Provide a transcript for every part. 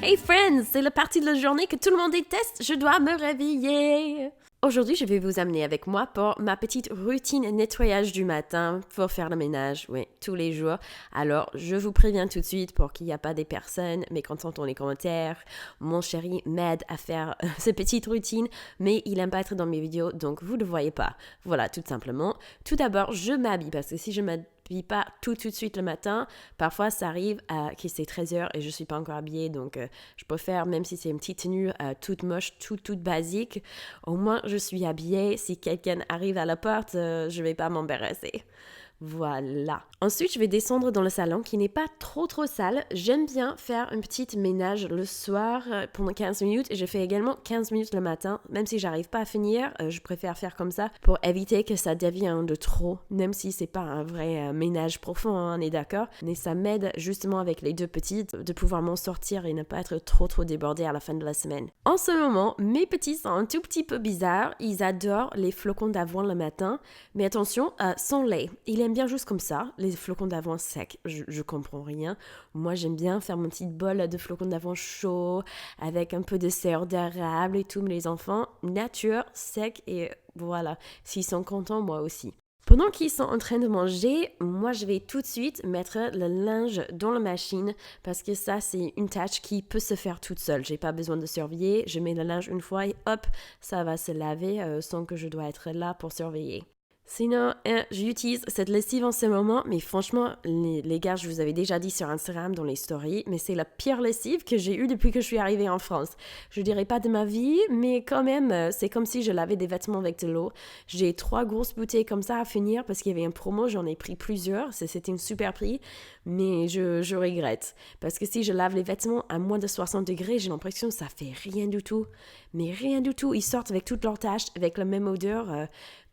Hey friends, c'est la partie de la journée que tout le monde déteste, je dois me réveiller. Aujourd'hui, je vais vous amener avec moi pour ma petite routine nettoyage du matin pour faire le ménage, oui, tous les jours. Alors, je vous préviens tout de suite pour qu'il n'y a pas des personnes mécontentes dans les commentaires. Mon chéri m'aide à faire ces petites routines, mais il n'aime pas être dans mes vidéos, donc vous ne le voyez pas. Voilà, tout simplement. Tout d'abord, je m'habille parce que si je m'habille pas tout de suite le matin, parfois ça arrive que c'est 13h et je suis pas encore habillée, donc je préfère, même si c'est une petite tenue toute moche, toute basique, au moins je suis habillée. Si quelqu'un arrive à la porte, je vais pas m'embarrasser. Voilà. Ensuite, je vais descendre dans le salon qui n'est pas trop sale. J'aime bien faire une petite ménage le soir pendant 15 minutes et je fais également 15 minutes le matin. Même si j'arrive pas à finir, je préfère faire comme ça pour éviter que ça devienne de trop. Même si c'est pas un vrai ménage profond, hein, on est d'accord. Mais ça m'aide justement avec les deux petites de pouvoir m'en sortir et ne pas être trop débordée à la fin de la semaine. En ce moment, mes petits sont un tout petit peu bizarres. Ils adorent les flocons d'avoine le matin. Mais attention, sans lait. Ils aiment bien juste comme ça, les flocons d'avoine secs. Je comprends rien. Moi, j'aime bien faire mon petit bol de flocons d'avoine chaud avec un peu de sirop d'érable et tout. Mais les enfants, nature, sec et voilà. S'ils sont contents, moi aussi. Pendant qu'ils sont en train de manger, moi je vais tout de suite mettre le linge dans la machine parce que ça c'est une tâche qui peut se faire toute seule. J'ai pas besoin de surveiller, je mets le linge une fois et hop, ça va se laver sans que je dois être là pour surveiller. Sinon, j'utilise cette lessive en ce moment, mais franchement, les gars, je vous avais déjà dit sur Instagram dans les stories, mais c'est la pire lessive que j'ai eue depuis que je suis arrivée en France. Je dirais pas de ma vie, mais quand même, c'est comme si je lavais des vêtements avec de l'eau. J'ai 3 grosses bouteilles comme ça à finir parce qu'il y avait un promo, j'en ai pris plusieurs, c'était un super prix, mais je regrette. Parce que si je lave les vêtements à moins de 60 degrés, j'ai l'impression que ça fait rien du tout. Mais rien du tout, ils sortent avec toutes leurs taches, avec la même odeur.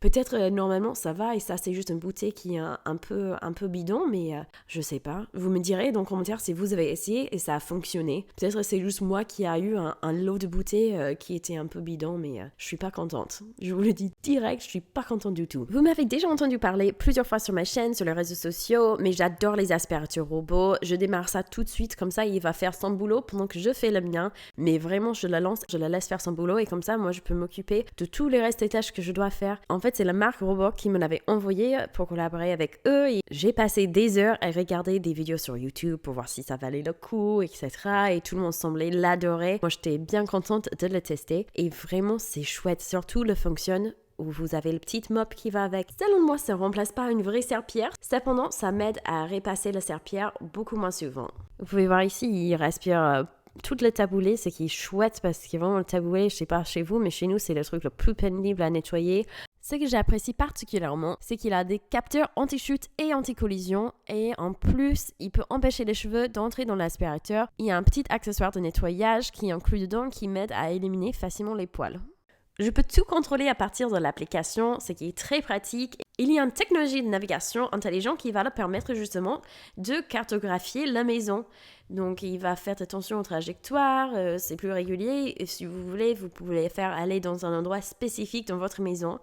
Peut-être normalement ça va et ça c'est juste une bouteille qui est un peu bidon, mais je sais pas. Vous me direz dans les commentaires si vous avez essayé et ça a fonctionné. Peut-être c'est juste moi qui a eu un lot de bouteilles qui était un peu bidon, mais je suis pas contente. Je vous le dis direct, je suis pas contente du tout. Vous m'avez déjà entendu parler plusieurs fois sur ma chaîne, sur les réseaux sociaux, mais j'adore les aspirateurs robots. Je démarre ça tout de suite, comme ça il va faire son boulot pendant que je fais le mien. Mais vraiment je la lance, je la laisse faire son boulot et comme ça moi je peux m'occuper de tous les restes des tâches que je dois faire. En fait, c'est la marque Robot qui me l'avait envoyé pour collaborer avec eux. Et j'ai passé des heures à regarder des vidéos sur YouTube pour voir si ça valait le coup, etc. Et tout le monde semblait l'adorer. Moi, j'étais bien contente de le tester. Et vraiment, c'est chouette. Surtout, le fonctionne où vous avez le petit mop qui va avec. Selon moi, ça ne remplace pas une vraie serpillière. Cependant, ça m'aide à repasser la serpillière beaucoup moins souvent. Vous pouvez voir ici, il respire tout le taboulé, c'est qui est chouette parce que vraiment le taboulé, je sais pas chez vous, mais chez nous, c'est le truc le plus pénible à nettoyer. Ce que j'apprécie particulièrement, c'est qu'il a des capteurs anti-chute et anti-collision et en plus, il peut empêcher les cheveux d'entrer dans l'aspirateur. Il y a un petit accessoire de nettoyage qui est inclus dedans qui m'aide à éliminer facilement les poils. Je peux tout contrôler à partir de l'application, ce qui est très pratique. Il y a une technologie de navigation intelligente qui va le permettre justement de cartographier la maison. Donc, il va faire attention aux trajectoires, c'est plus régulier. Et si vous voulez, vous pouvez faire aller dans un endroit spécifique dans votre maison.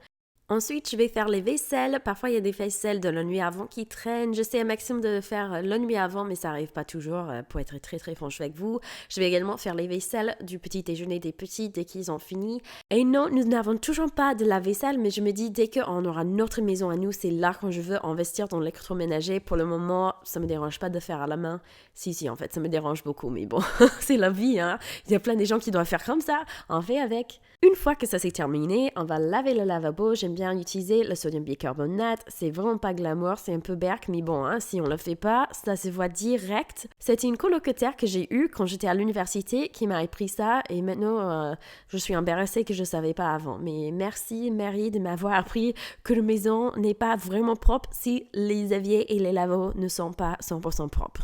Ensuite, je vais faire les vaisselles. Parfois, il y a des vaisselles de la nuit avant qui traînent. J'essaie un maximum de faire la nuit avant, mais ça n'arrive pas toujours, pour être très franche avec vous. Je vais également faire les vaisselles du petit déjeuner des petits dès qu'ils ont fini. Et non, nous n'avons toujours pas de la vaisselle, mais je me dis, dès qu'on aura notre maison à nous, c'est là quand je veux investir dans l'électroménager. Pour le moment, ça me dérange pas de faire à la main. Si, en fait, ça me dérange beaucoup, mais bon, c'est la vie, hein. Il y a plein de gens qui doivent faire comme ça. On fait avec. Une fois que ça s'est terminé, on va laver le lavabo. J'aime bien utiliser le sodium bicarbonate. C'est vraiment pas glamour, c'est un peu berk, mais bon, hein, si on le fait pas, ça se voit direct. C'était une colocataire que j'ai eue quand j'étais à l'université qui m'a appris ça et maintenant, je suis embarrassée que je savais pas avant. Mais merci, Marie, de m'avoir appris que la maison n'est pas vraiment propre si les éviers et les lavabos ne sont pas 100% propres.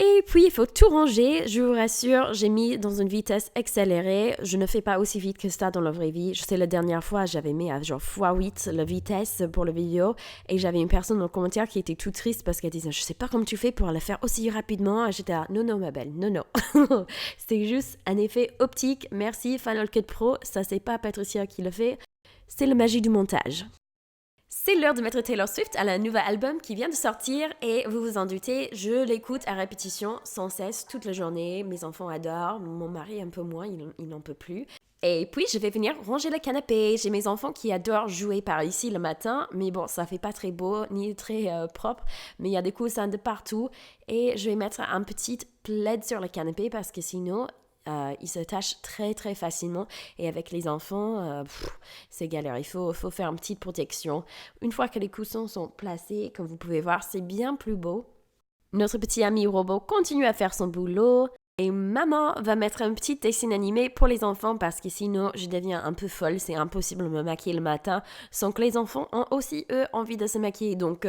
Et puis, il faut tout ranger. Je vous rassure, j'ai mis dans une vitesse accélérée. Je ne fais pas aussi vite que ça dans la vraie vie. Je sais, la dernière fois, j'avais mis à genre x8 la vitesse pour la vidéo. Et j'avais une personne dans le commentaire qui était toute triste parce qu'elle disait « Je sais pas comment tu fais pour la faire aussi rapidement. » Et j'étais là « Non, ma belle, non. » C'est juste un effet optique. Merci, Final Cut Pro. Ça, c'est pas Patricia qui le fait. C'est la magie du montage. C'est l'heure de mettre Taylor Swift à la nouvel album qui vient de sortir et vous vous en doutez, je l'écoute à répétition sans cesse toute la journée. Mes enfants adorent, mon mari un peu moins, il n'en peut plus. Et puis je vais venir ranger le canapé. J'ai mes enfants qui adorent jouer par ici le matin, mais bon, ça fait pas très beau ni très propre, mais il y a des coussins de partout et je vais mettre un petit plaid sur le canapé parce que sinon il se tâche très très facilement et avec les enfants, c'est galère. Il faut faire une petite protection. Une fois que les coussins sont placés, comme vous pouvez voir, c'est bien plus beau. Notre petit ami robot continue à faire son boulot. Et maman va mettre un petit dessin animé pour les enfants parce que sinon je deviens un peu folle, c'est impossible de me maquiller le matin sans que les enfants ont aussi eux envie de se maquiller. Donc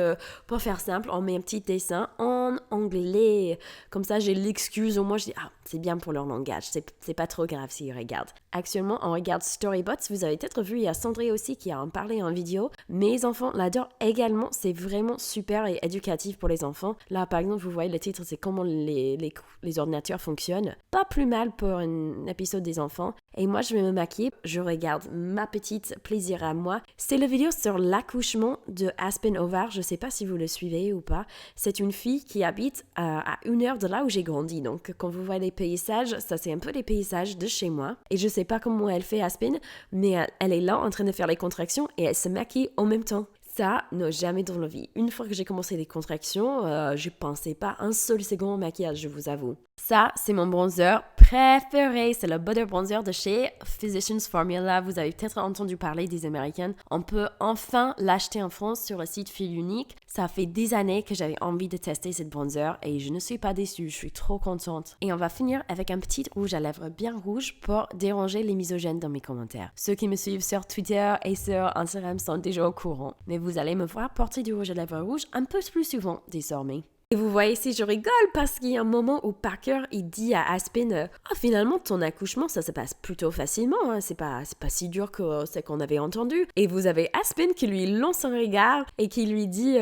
pour faire simple, on met un petit dessin en anglais. Comme ça j'ai l'excuse, au moins je dis c'est bien pour leur langage, c'est pas trop grave s'ils regardent. Actuellement on regarde Storybots, vous avez peut-être vu, il y a Sandré aussi qui a en parlé en vidéo. Mes enfants l'adorent également, c'est vraiment super et éducatif pour les enfants. Là par exemple vous voyez le titre, c'est comment les ordinateurs fonctionnent. Pas plus mal pour un épisode des enfants. Et moi, je vais me maquiller. Je regarde ma petite plaisir à moi. C'est la vidéo sur l'accouchement de Aspen Ovar. Je sais pas si vous le suivez ou pas. C'est une fille qui habite à 1 heure de là où j'ai grandi. Donc, quand vous voyez les paysages, ça c'est un peu les paysages de chez moi. Et je sais pas comment elle fait Aspen, mais elle est là en train de faire les contractions et elle se maquille en même temps. Ça, non, jamais dans la vie. Une fois que j'ai commencé les contractions, je pensais pas un seul second au maquillage, je vous avoue. Ça, c'est mon bronzer préféré. C'est le Butter Bronzer de chez Physicians Formula. Vous avez peut-être entendu parler des Américaines. On peut enfin l'acheter en France sur le site Fil Unique. Ça fait des années que j'avais envie de tester cette bronzer et je ne suis pas déçue. Je suis trop contente. Et on va finir avec un petit rouge à lèvres bien rouge pour déranger les misogynes dans mes commentaires. Ceux qui me suivent sur Twitter et sur Instagram sont déjà au courant. Mais vous allez me voir porter du rouge à lèvres rouge un peu plus souvent désormais. Et vous voyez ici, je rigole parce qu'il y a un moment où Parker, il dit à Aspen finalement, ton accouchement, ça se passe plutôt facilement, hein. C'est pas si dur que ce qu'on avait entendu. » Et vous avez Aspen qui lui lance un regard et qui lui dit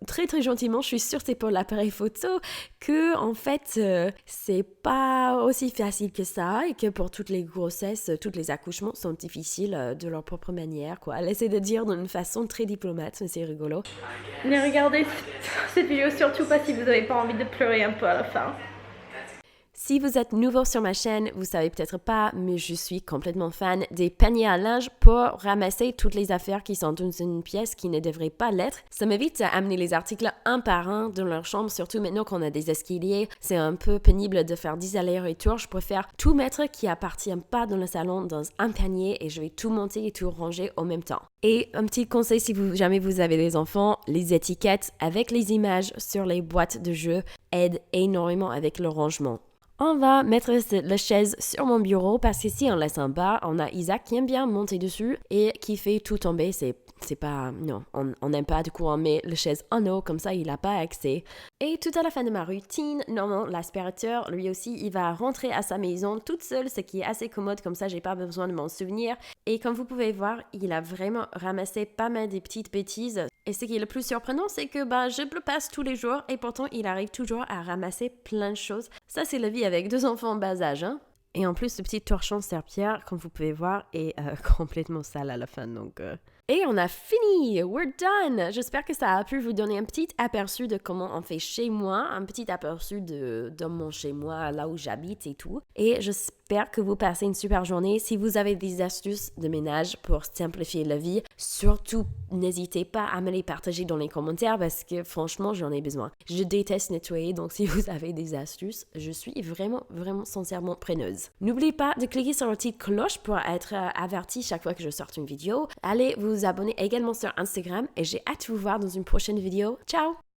très très gentiment, je suis sûre c'est pour l'appareil photo, que en fait, c'est pas aussi facile que ça et que pour toutes les grossesses, tous les accouchements sont difficiles de leur propre manière, quoi. Elle essaie de dire d'une façon très diplomate, mais c'est rigolo. Ne regardez cette vidéo surtout pas si vous n'avez pas envie de pleurer un peu à la fin. Si vous êtes nouveau sur ma chaîne, vous savez peut-être pas, mais je suis complètement fan des paniers à linge pour ramasser toutes les affaires qui sont dans une pièce qui ne devraient pas l'être. Ça m'évite à amener les articles un par un dans leur chambre, surtout maintenant qu'on a des escaliers. C'est un peu pénible de faire 10 allers-retours. Je préfère tout mettre qui appartient pas dans le salon dans un panier et je vais tout monter et tout ranger en même temps. Et un petit conseil si jamais vous avez des enfants, les étiquettes avec les images sur les boîtes de jeux aident énormément avec le rangement. On va mettre la chaise sur mon bureau parce que si on laisse en bas, on a Isaac qui aime bien monter dessus et qui fait tout tomber. C'est pas... Non, on n'aime pas, du coup on met la chaise en haut, comme ça il n'a pas accès. Et tout à la fin de ma routine, normalement l'aspirateur, lui aussi, il va rentrer à sa maison toute seule, ce qui est assez commode, comme ça j'ai pas besoin de m'en souvenir. Et comme vous pouvez voir, il a vraiment ramassé pas mal des petites bêtises. Et ce qui est le plus surprenant, c'est que je le passe tous les jours et pourtant il arrive toujours à ramasser plein de choses. Ça c'est la vie avec 2 enfants en bas âge, hein. Et en plus, ce petit torchon serpillère, comme vous pouvez voir, est complètement sale à la fin, donc... Et on a fini! We're done! J'espère que ça a pu vous donner un petit aperçu de comment on fait chez moi, un petit aperçu de mon chez moi, là où j'habite et tout. Et j'espère que vous passez une super journée. Si vous avez des astuces de ménage pour simplifier la vie, surtout n'hésitez pas à me les partager dans les commentaires parce que franchement, j'en ai besoin. Je déteste nettoyer, donc si vous avez des astuces, je suis vraiment, vraiment sincèrement preneuse. N'oubliez pas de cliquer sur la petite cloche pour être averti chaque fois que je sorte une vidéo. Allez vous abonner également sur Instagram et j'ai hâte de vous voir dans une prochaine vidéo. Ciao!